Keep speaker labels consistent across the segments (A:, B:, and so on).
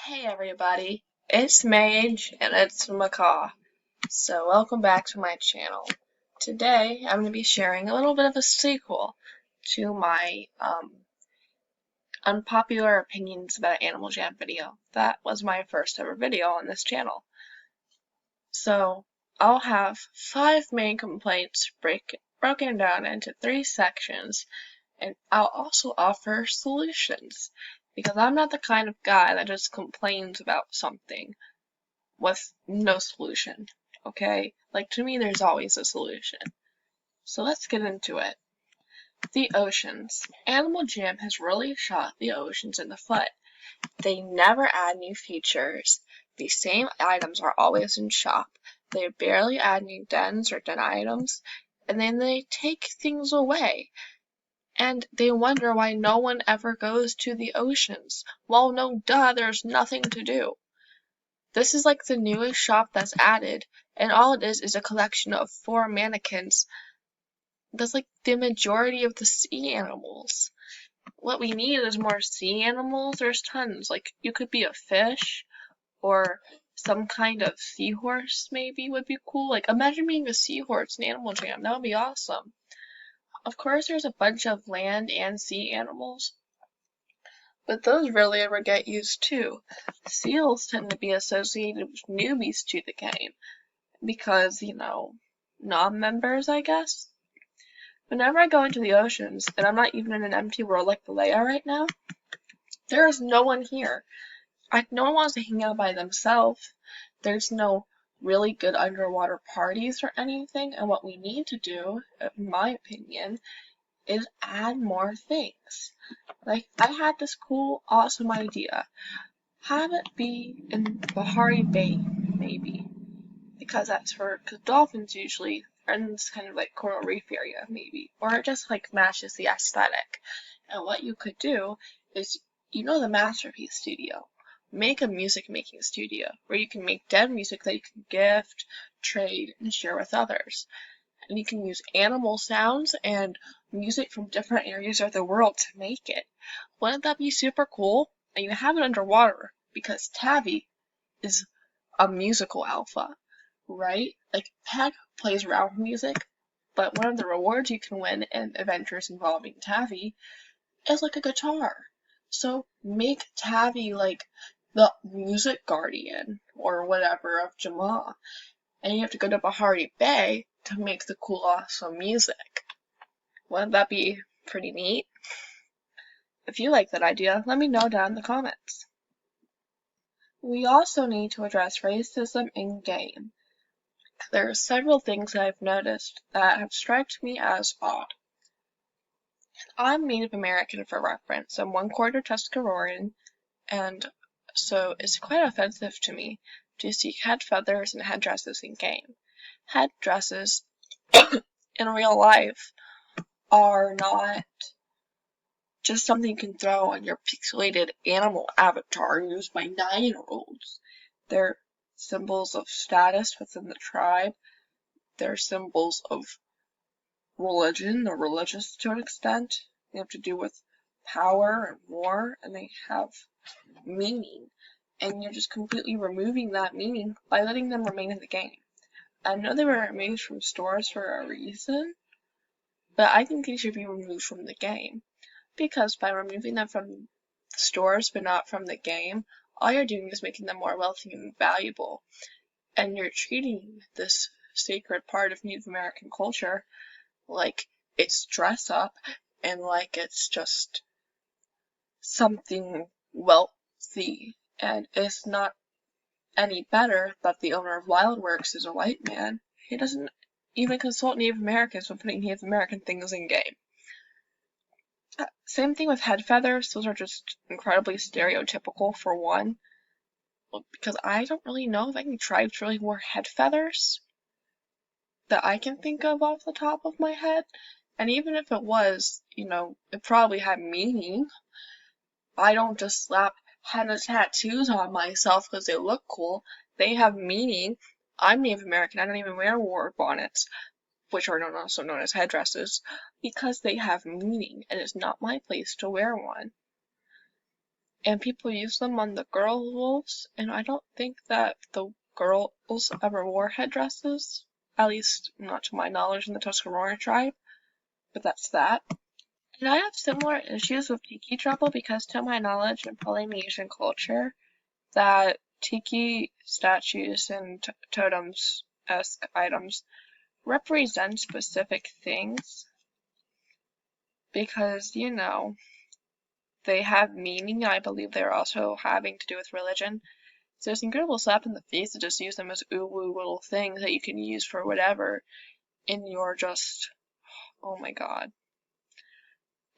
A: Hey everybody, it's Mage and it's Macaw. So welcome back to my channel. Today I'm going to be sharing a little bit of a sequel to my unpopular opinions about Animal Jam video. That was my first ever video on this channel. So I'll have 5 main complaints broken down into 3 sections, and I'll also offer solutions. Because I'm not the kind of guy that just complains about something with no solution, okay? Like, to me, there's always a solution. So let's get into it. The oceans. Animal Jam has really shot the oceans in the foot. They never add new features. The same items are always in shop. They barely add new dens or den items, and then they take things away. And they wonder why no one ever goes to the oceans. Well, no duh, there's nothing to do. This is like the newest shop that's added, and all it is a collection of 4 mannequins. That's like the majority of the sea animals. What we need is more sea animals. There's tons. Like, you could be a fish, or some kind of seahorse maybe would be cool. Like, imagine being a seahorse in Animal Jam. That would be awesome. Of course, there's a bunch of land and sea animals, but those rarely ever get used too. Seals tend to be associated with newbies to the game because, non-members, I guess. Whenever I go into the oceans, and I'm not even in an empty world like the Leia right now, there is no one here. No one wants to hang out by themselves. There's no really good underwater parties or anything, and what we need to do, in my opinion, is add more things. Like, I had this cool, awesome idea. Have it be in Bahari Bay, maybe. Because dolphins usually are in this kind of like coral reef area, maybe. Or it just like matches the aesthetic. And what you could do is, the Masterpiece Studio. Make a music making studio where you can make dead music that you can gift, trade, and share with others. And you can use animal sounds and music from different areas of the world to make it. Wouldn't that be super cool? And you have it underwater because Tavi is a musical alpha, right? Like, Peck plays around with music, but one of the rewards you can win in adventures involving Tavi is like a guitar. So make Tavi like the music guardian or whatever of Jamaa, and you have to go to Bahari Bay to make the cool, awesome music. Wouldn't that be pretty neat? If you like that idea, let me know down in the comments. We also need to address racism in-game. There are several things I've noticed that have struck me as odd. I'm Native American for reference. I'm 1/4 Tuscaroran, and so it's quite offensive to me to see head feathers and headdresses in-game. Headdresses in real life are not just something you can throw on your pixelated animal avatar used by 9-year-olds. They're symbols of status within the tribe. They're symbols of religion. They're religious to an extent. They have to do with power and war, and they have meaning. And you're just completely removing that meaning by letting them remain in the game. I know they were removed from stores for a reason, but I think they should be removed from the game. Because by removing them from stores but not from the game, all you're doing is making them more wealthy and valuable. And you're treating this sacred part of Native American culture like it's dress up and like it's just something wealthy. And it's not any better that the owner of Wildworks is a white man. He doesn't even consult Native Americans when putting Native American things in game. Same thing with head feathers. Those are just incredibly stereotypical, for one. Because I don't really know of any tribes really wore head feathers that I can think of off the top of my head. And even if it was, it probably had meaning. I don't just slap henna tattoos on myself because they look cool. They have meaning. I'm Native American. I don't even wear war bonnets, which are also known as headdresses, because they have meaning, and it's not my place to wear one. and people use them on the girl wolves, and I don't think that the girls ever wore headdresses, at least not to my knowledge in the Tuscarora tribe, but that's that. And I have similar issues with Tiki Travel because to my knowledge in Polynesian culture, that Tiki statues and totems-esque items represent specific things because, you know, they have meaning. I believe they're also having to do with religion. So it's incredible slap in the face to just use them as ooh-woo little things that you can use for whatever, and you're just, oh my god.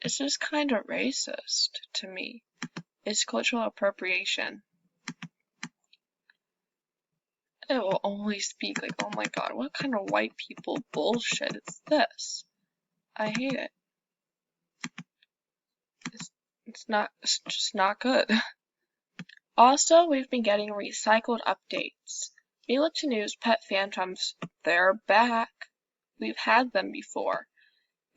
A: It's just kind of racist to me. It's cultural appropriation. It will only speak like, oh my god, what kind of white people bullshit is this? I hate it. It's just not good. Also, we've been getting recycled updates. Felix News Pet Phantoms, they're back. We've had them before.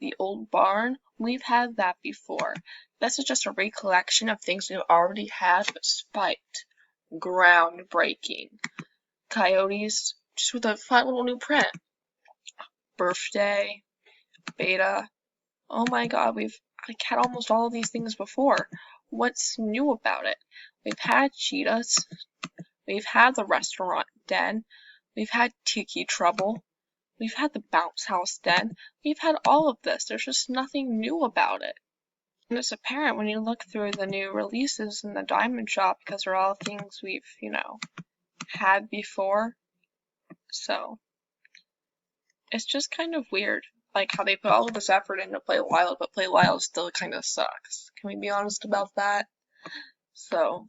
A: The old barn, we've had that before. This is just a recollection of things we've already had but spiked. Groundbreaking. Coyotes, just with a fun little new print. Birthday, beta. Oh my god, we've had almost all of these things before. What's new about it? We've had cheetahs. We've had the restaurant den. We've had Tiki Trouble. We've had the bounce house den. We've had all of this. There's just nothing new about it. And it's apparent when you look through the new releases in the diamond shop because they're all things we've, you know, had before. So it's just kind of weird, like how they put all of this effort into Play Wild, but Play Wild still kind of sucks. Can we be honest about that? So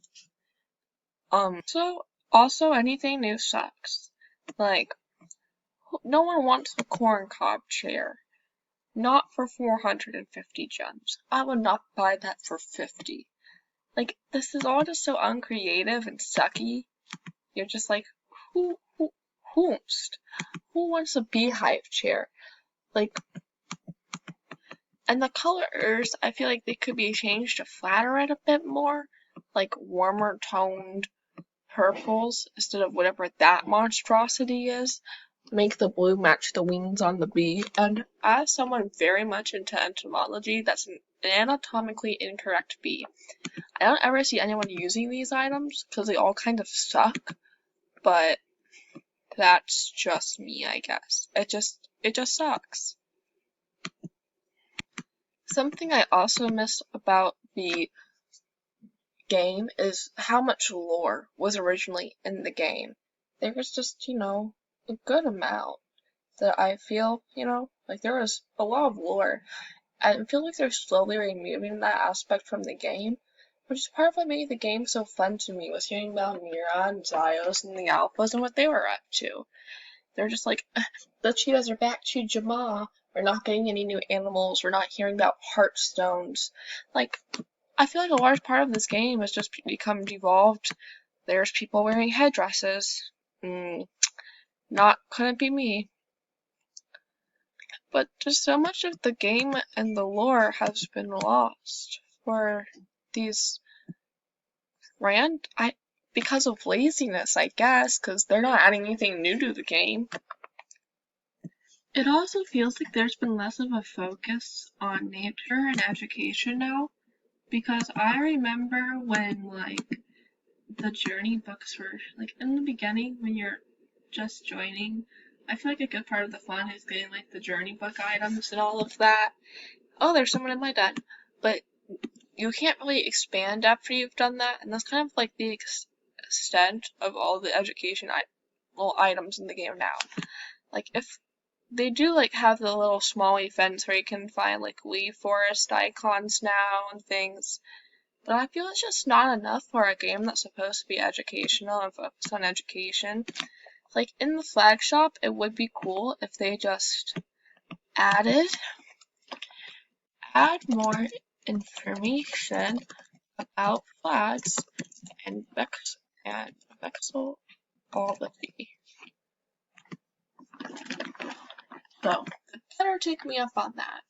A: also anything new sucks. Like, no one wants a corncob chair. Not for 450 gems. I would not buy that for 50. Like, this is all just so uncreative and sucky. You're just like, who wants a beehive chair? Like, and the colors, I feel like they could be changed to flatter it a bit more. Like, warmer toned purples instead of whatever that monstrosity is. Make the blue match the wings on the bee. And as someone very much into entomology, that's an anatomically incorrect bee. I don't ever see anyone using these items because they all kind of suck, but that's just me, I guess. It just sucks. Something I also miss about the game is how much lore was originally in the game. There was just, you know, a good amount that I feel, you know, like there was a lot of lore. I feel like they're slowly removing that aspect from the game, which is part of what made the game so fun to me, was hearing about Mira and Zios and the Alphas and what they were up to. They're just like, the cheetahs are back to Jama. We're not getting any new animals. We're not hearing about heartstones. Like, I feel like a large part of this game has just become devolved. There's people wearing headdresses. Couldn't be me. But just so much of the game and the lore has been lost for these because of laziness, I guess, because they're not adding anything new to the game. It also feels like there's been less of a focus on nature and education now, because I remember when, like, the journey books were, like, in the beginning, when you're just joining, I feel like a good part of the fun is getting, like, the journey book items and all of that. Oh, there's someone in my den. But you can't really expand after you've done that, and that's kind of, like, the extent of all the education items in the game now. Like, if they do, like, have the little small events where you can find, like, Wii Forest icons now and things, but I feel it's just not enough for a game that's supposed to be educational and focus on education. Like, in the flag shop, it would be cool if they just add more information about flags and vexillology. So, better take me up on that.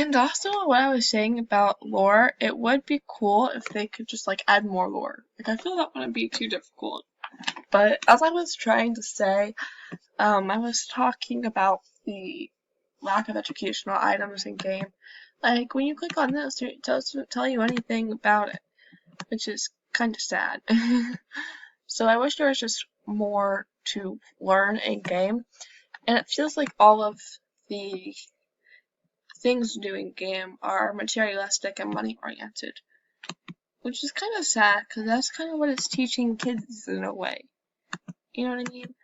A: And also what I was saying about lore, it would be cool if they could just like add more lore. Like I feel that wouldn't be too difficult. But as I was trying to say, I was talking about the lack of educational items in game. Like when you click on this, it doesn't tell you anything about it, which is kind of sad. So I wish there was just more to learn in game, and it feels like all of the things to do in game are materialistic and money oriented, which is kind of sad because that's kind of what it's teaching kids in a way. You know what I mean?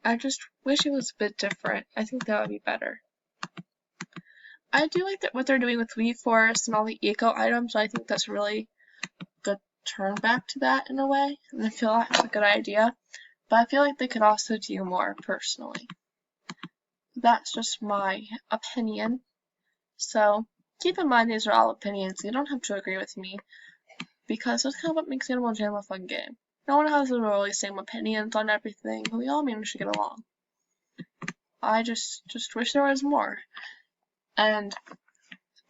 A: I just wish it was a bit different. I think that would be better. I do like that what they're doing with Weed Forest and all the eco items. I think that's really good turn back to that in a way, and I feel that's a good idea. But I feel like they could also do more personally. That's just my opinion. So keep in mind these are all opinions. You don't have to agree with me, because that's kind of what makes Animal Jam a fun game. No one has the really same opinions on everything, but we all manage to get along. I just wish there was more. And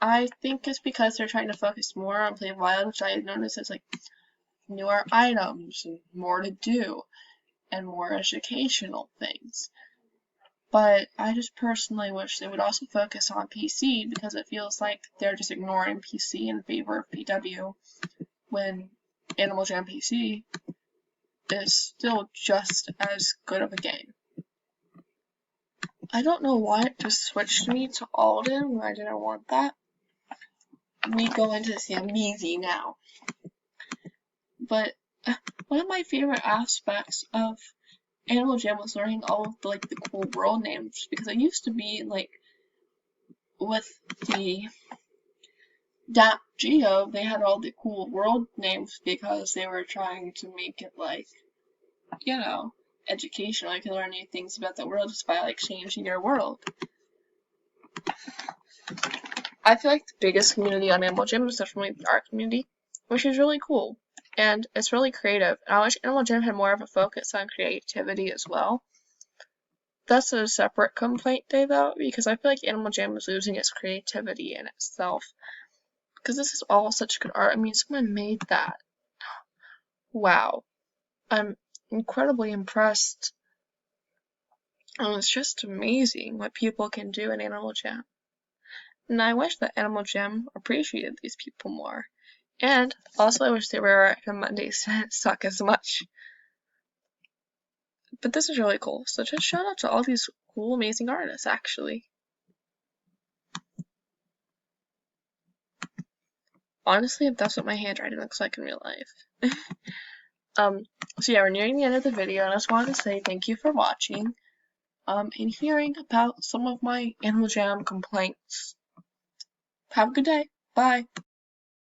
A: I think it's because they're trying to focus more on Play Wild, which I noticed as like newer items and more to do and more educational things. But I just personally wish they would also focus on PC, because it feels like they're just ignoring PC in favor of PW when Animal Jam PC is still just as good of a game. I don't know why it just switched me to Alden when I didn't want that. We go into the amazing now. But one of my favorite aspects of Animal Jam was learning all of the cool world names, because it used to be like with the Dap Geo, they had all the cool world names because they were trying to make it like, you know, educational. You can learn new things about the world just by like changing your world. I feel like the biggest community on Animal Jam is definitely the art community, which is really cool. And it's really creative. And I wish Animal Jam had more of a focus on creativity as well. That's a separate complaint day though, because I feel like Animal Jam is losing its creativity in itself. Because this is all such good art. I mean, someone made that. Wow. I'm incredibly impressed. And it's just amazing what people can do in Animal Jam. And I wish that Animal Jam appreciated these people more. And also I wish they were on Mondays didn't suck as much. But this is really cool. So just shout out to all these cool, amazing artists, actually. Honestly, if that's what my handwriting looks like in real life. So yeah, we're nearing the end of the video, and I just wanted to say thank you for watching, and hearing about some of my Animal Jam complaints. Have a good day. Bye.